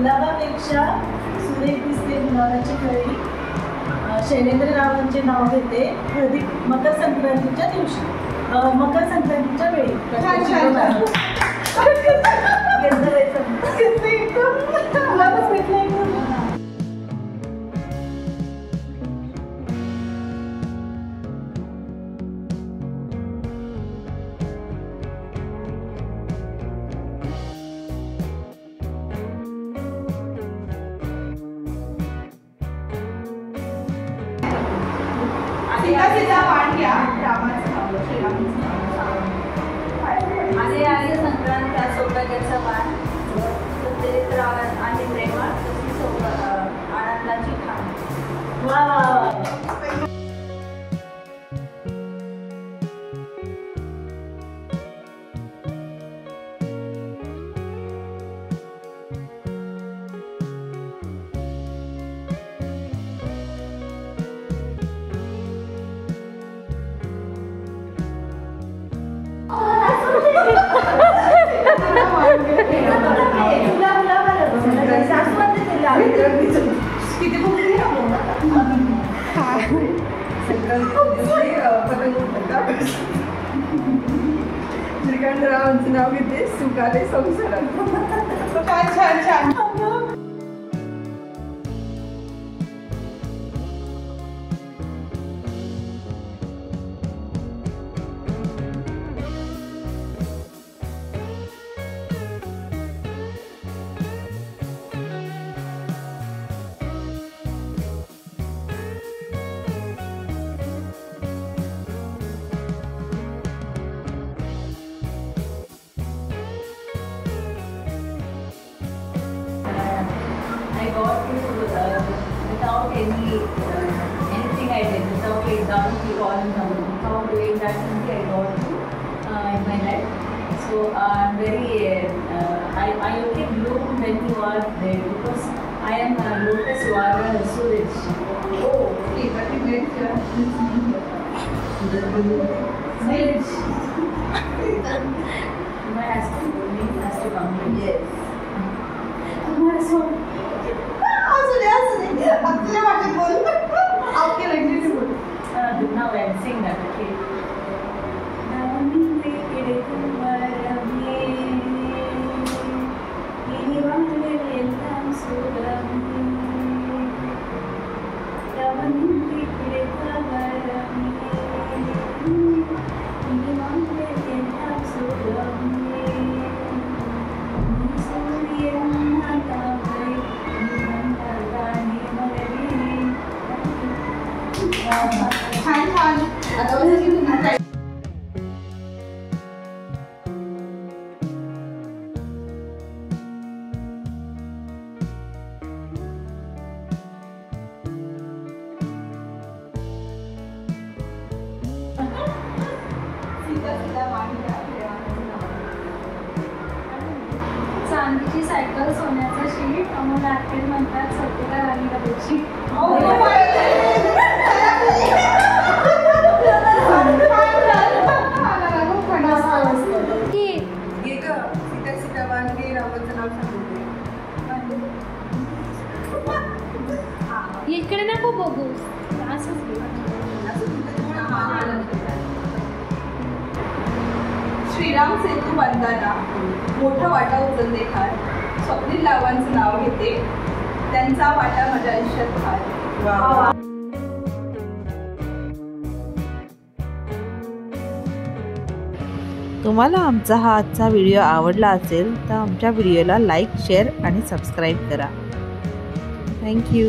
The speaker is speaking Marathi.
गुलाबापेक्षा सुरेख दिसते गुलाबाची कळी शैलेंद्ररावांचे नाव घेते हळदी मकर संक्रांतीच्या दिवशी मकर संक्रांतीच्या वेळी गुलाबच भेटला आले संक्रांत त्या सौभाग्याचा वाण सत्यजित आणि प्रेमाळ आनंदाची खाण. वा श्रीकांतरावांचं नाव घेते सुखाले संसारात. छान छान छान. Without anything I did, without laying down the all without doing that only I got to in my life. So I'm very I only bloom when you are there because I am lotus, you are Suraj. Oh, okay, but you get Suraj. My husband name has to come. Yes. आपल्या वाटेत बोल आपके लगने से बोल. Now I'll sing that, okay? छान छान. आता चांदीची सायकल सोन्याचा शीट अमोल आर्केड म्हणतात सत्यता राणी कदाची. इकडे नको बघू श्रीराम सेतू बांधताना मोठा वाटा उचलते खार स्वप्नील रावांचं नाव घेते त्यांचा वाटा माझ्या आयुष्यात फार. तुम्हाला आमचा हा आजचा व्हिडिओ आवडला असेल तर आमच्या व्हिडिओला लाईक, शेअर आणि सबस्क्राईब करा. थँक्यू.